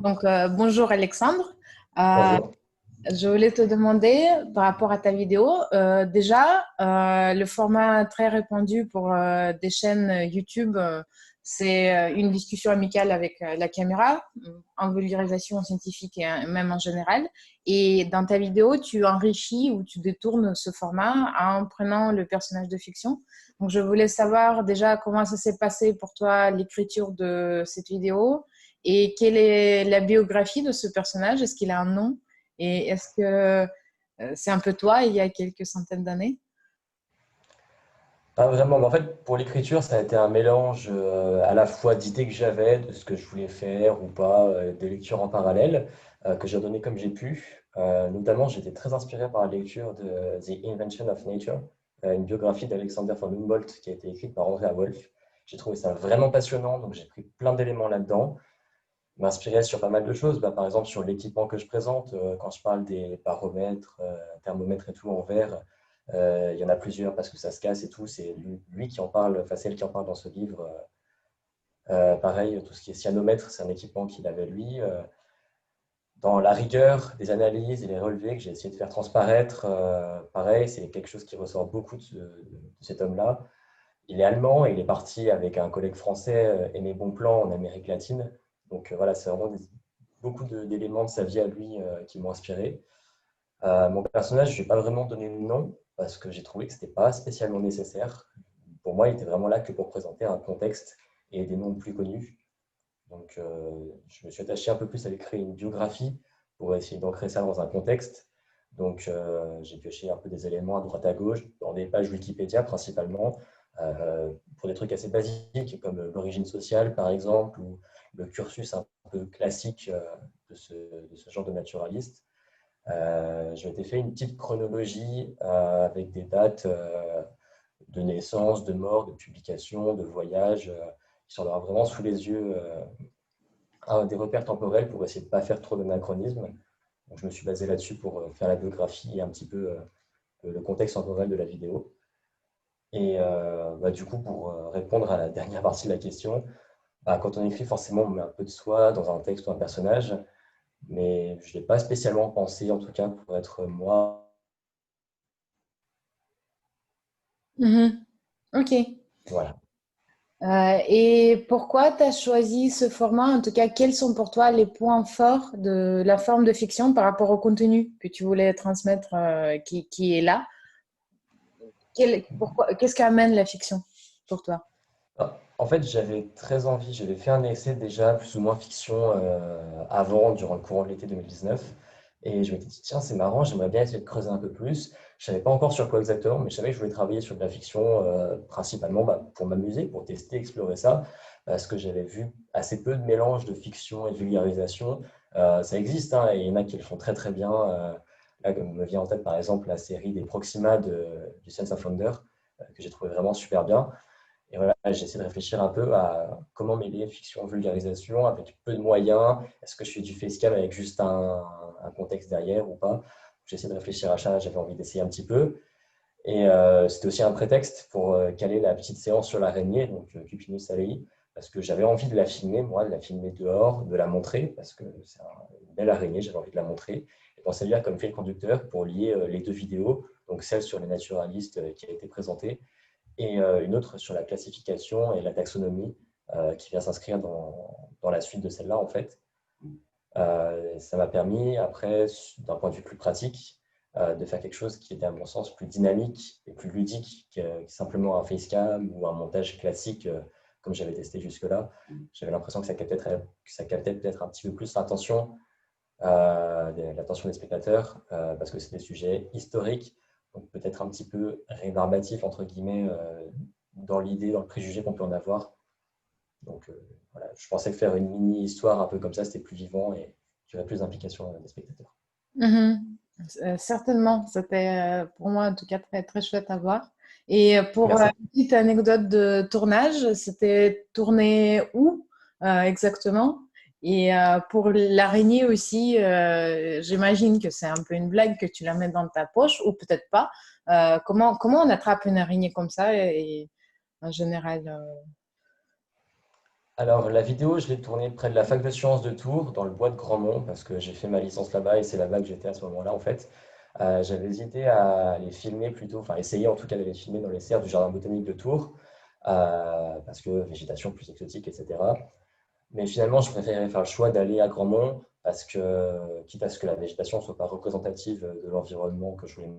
Donc, bonjour Alexandre. Euh, Bonjour. je voulais te demander par rapport à ta vidéo, déjà, le format très répandu pour des chaînes YouTube, c'est une discussion amicale avec la caméra, en vulgarisation scientifique et même en général. Et dans ta vidéo, tu enrichis ou tu détournes ce format en prenant le personnage de fiction. Donc, je voulais savoir déjà comment ça s'est passé pour toi, l'écriture de cette vidéo, et quelle est la biographie de ce personnage? Est-ce qu'il a un nom? Et est-ce que c'est un peu toi il y a quelques centaines d'années? Pas vraiment, mais en fait, pour l'écriture, ça a été un mélange à la fois d'idées que j'avais, de ce que je voulais faire ou pas, des lectures en parallèle, que j'ai donné comme j'ai pu. Notamment, j'étais très inspiré par la lecture de The Invention of Nature, une biographie d'Alexander von Humboldt qui a été écrite par Andrea Wolff. J'ai trouvé ça vraiment passionnant, donc j'ai pris plein d'éléments là-dedans. M'inspirer sur pas mal de choses, bah, par exemple sur l'équipement que je présente, quand je parle des baromètres, thermomètres et tout en verre, il y en a plusieurs parce que ça se casse et tout, c'est lui qui en parle, enfin c'est elle qui en parle dans ce livre. Pareil, tout ce qui est cyanomètre, c'est un équipement qu'il avait lui. Dans la rigueur des analyses et les relevés que j'ai essayé de faire transparaître, pareil, c'est quelque chose qui ressort beaucoup de cet homme-là. Il est allemand et il est parti avec un collègue français, Aimé Bonpland, en Amérique latine. Donc voilà, c'est vraiment beaucoup d'éléments de sa vie à lui qui m'ont inspiré. Mon personnage, je ne vais pas vraiment donner de nom parce que j'ai trouvé que ce n'était pas spécialement nécessaire. Pour moi, il était vraiment là que pour présenter un contexte et des noms plus connus. Donc je me suis attaché un peu plus à lui créer une biographie pour essayer d'ancrer ça dans un contexte. Donc j'ai pioché un peu des éléments à droite à gauche, dans des pages Wikipédia principalement, pour des trucs assez basiques comme l'origine sociale par exemple, ou le cursus un peu classique de ce genre de naturaliste. Je m'étais fait une petite chronologie avec des dates de naissance, de mort, de publication, de voyage, qui sont là vraiment sous les yeux, des repères temporels pour essayer de ne pas faire trop d'anachronismes. Donc, je me suis basé là-dessus pour faire la biographie et un petit peu le contexte temporel de la vidéo. Et bah, du coup, pour répondre à la dernière partie de la question, bah, quand on écrit, forcément, on met un peu de soi dans un texte ou un personnage, mais je ne l'ai pas spécialement pensé, en tout cas, pour être moi. Mhm. Ok. Voilà. Et pourquoi tu as choisi ce format? En tout cas, quels sont pour toi les points forts de la forme de fiction par rapport au contenu que tu voulais transmettre qui est là? Qu'est-ce qu'amène la fiction pour toi? Ah, en fait, j'avais très envie, j'avais fait un essai déjà, plus ou moins fiction, avant, durant le courant de l'été 2019. Et je m'étais dit, tiens, c'est marrant, j'aimerais bien essayer de creuser un peu plus. Je ne savais pas encore sur quoi exactement, mais je savais que je voulais travailler sur de la fiction, principalement bah, pour m'amuser, pour tester, explorer ça, parce que j'avais vu assez peu de mélange de fiction et de vulgarisation. Ça existe, hein, et il y en a qui le font très très bien. Là, comme me vient en tête par exemple la série des Proxima du Sense of Wonder, que j'ai trouvé vraiment super bien. Et voilà, j'essaie de réfléchir un peu à comment mêler fiction, vulgarisation avec peu de moyens. Est-ce que je fais du facecam avec juste un contexte derrière ou pas? J'essaie de réfléchir à ça, j'avais envie d'essayer un petit peu. Et c'était aussi un prétexte pour caler la petite séance sur l'araignée, donc Cupinus salei, parce que j'avais envie de la filmer, moi, de la filmer dehors, de la montrer, parce que c'est une belle araignée, j'avais envie de la montrer, et d'en servir comme fil conducteur pour lier les deux vidéos, donc celle sur les naturalistes qui a été présentée, et une autre sur la classification et la taxonomie qui vient s'inscrire dans la suite de celle-là, en fait. Ça m'a permis, après, d'un point de vue plus pratique, de faire quelque chose qui était, à mon sens, plus dynamique et plus ludique que simplement un facecam ou un montage classique comme j'avais testé jusque-là. J'avais l'impression que ça captait peut-être un petit peu plus l'attention des spectateurs, parce que c'est des sujets historiques, donc peut-être un petit peu rébarbatifs, entre guillemets, dans l'idée, dans le préjugé qu'on peut en avoir. Donc voilà, je pensais que faire une mini-histoire un peu comme ça, c'était plus vivant et qu'il y aurait plus d'implication des spectateurs. Mhm. Certainement, c'était pour moi en tout cas très, très chouette à voir. Et pour Merci. une petite anecdote de tournage, c'était tourné où exactement? Et pour l'araignée aussi, j'imagine que c'est un peu une blague que tu la mets dans ta poche ou peut-être pas. Comment on attrape une araignée comme ça et en général? Alors, la vidéo, je l'ai tournée près de la fac de sciences de Tours, dans le bois de Grandmont, parce que j'ai fait ma licence là-bas et c'est là-bas que j'étais à ce moment-là, en fait. J'avais hésité à les filmer plutôt, enfin, essayer en tout cas de les filmer dans les serres du jardin botanique de Tours, parce que végétation plus exotique, etc. Mais finalement, je préférais faire le choix d'aller à Grandmont, parce que, quitte à ce que la végétation ne soit pas représentative de l'environnement que je voulais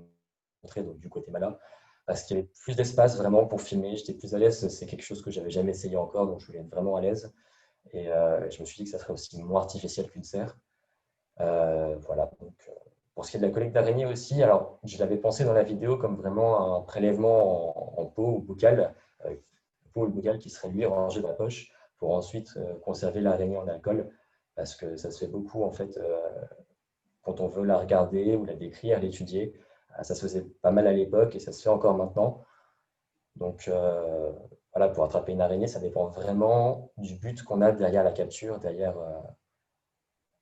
montrer, donc du Guatemala, parce qu'il y avait plus d'espace vraiment pour filmer, j'étais plus à l'aise, c'est quelque chose que j'avais jamais essayé encore, donc je voulais être vraiment à l'aise. Et je me suis dit que ça serait aussi moins artificiel qu'une serre. Voilà. Donc, pour ce qui est de la collecte d'araignées aussi, alors je l'avais pensé dans la vidéo comme vraiment un prélèvement en pot ou bocal, pot ou bocal qui serait lui rangé dans la poche pour ensuite conserver l'araignée en alcool, parce que ça se fait beaucoup en fait quand on veut la regarder ou la décrire, l'étudier. Ça se faisait pas mal à l'époque et ça se fait encore maintenant. Donc voilà, pour attraper une araignée, ça dépend vraiment du but qu'on a derrière la capture, derrière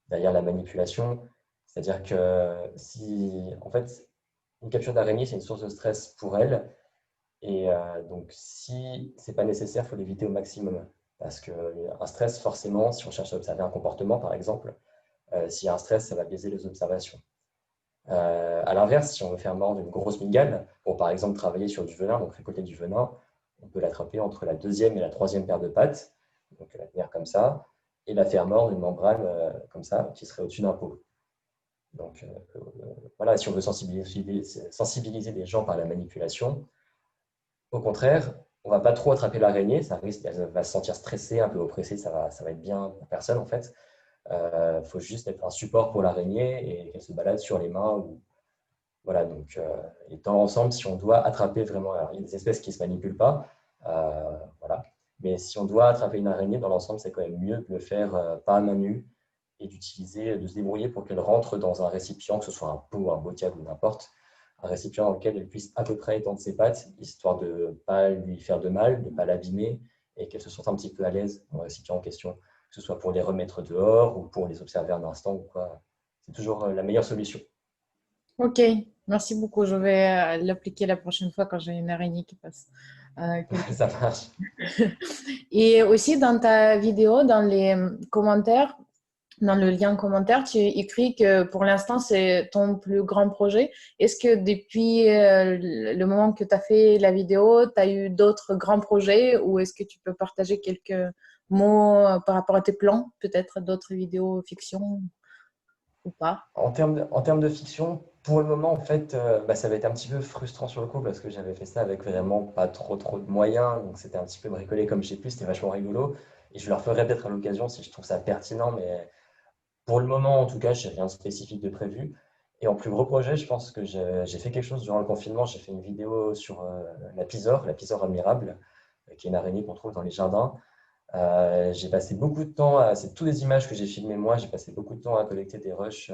la manipulation. C'est-à-dire que si, en fait, une capture d'araignée, c'est une source de stress pour elle. Et donc, si c'est pas nécessaire, il faut l'éviter au maximum. Parce qu'un stress, forcément, si on cherche à observer un comportement, par exemple, s'il y a un stress, ça va biaiser les observations. À l'inverse, si on veut faire mordre une grosse mygale, pour par exemple travailler sur du venin, donc récolter du venin, on peut l'attraper entre la deuxième et la troisième paire de pattes, donc la tenir comme ça, et la faire mordre une membrane comme ça, qui serait au-dessus d'un pot. Donc voilà, si on veut sensibiliser les gens par la manipulation, au contraire, on ne va pas trop attraper l'araignée, ça risque, elle va se sentir stressée, un peu oppressée, ça va être bien pour personne en fait. Il faut juste être un support pour l'araignée et qu'elle se balade sur les mains. Voilà, donc, et dans l'ensemble, si on doit attraper vraiment, alors, il y a des espèces qui ne se manipulent pas, voilà. Mais si on doit attraper une araignée, dans l'ensemble, c'est quand même mieux de le faire pas à main nue et de se débrouiller pour qu'elle rentre dans un récipient, que ce soit un pot, un bocal ou n'importe, un récipient dans lequel elle puisse à peu près étendre ses pattes, histoire de ne pas lui faire de mal, de ne pas l'abîmer, et qu'elle se sente un petit peu à l'aise dans le récipient en question, que ce soit pour les remettre dehors ou pour les observer un instant ou quoi. C'est toujours la meilleure solution. Ok, merci beaucoup. Je vais l'appliquer la prochaine fois quand j'ai une araignée qui passe. Quelque Ça marche. Et aussi dans ta vidéo, dans les commentaires, dans le lien commentaire, tu écris que pour l'instant, c'est ton plus grand projet. Est-ce que depuis le moment que tu as fait la vidéo, tu as eu d'autres grands projets ou est-ce que tu peux partager quelques mots par rapport à tes plans, peut-être d'autres vidéos fiction ou pas? En termes de fiction, pour le moment, en fait, bah, ça va être un petit peu frustrant sur le coup parce que j'avais fait ça avec vraiment pas trop trop de moyens, donc c'était un petit peu bricolé comme j'ai pu, c'était vachement rigolo. Et je le referai peut-être à l'occasion si je trouve ça pertinent, mais pour le moment, en tout cas, j'ai rien de spécifique de prévu. Et en plus gros projet, je pense que j'ai fait quelque chose durant le confinement. J'ai fait une vidéo sur la pisore admirable, qui est une araignée qu'on trouve dans les jardins. J'ai passé beaucoup de temps c'est toutes les images que j'ai filmées moi, j'ai passé beaucoup de temps à collecter des rushs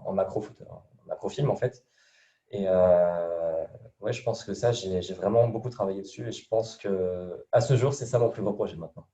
en macrofilm en fait. Et ouais, je pense que ça, j'ai vraiment beaucoup travaillé dessus et je pense que à ce jour, c'est ça mon plus gros projet maintenant.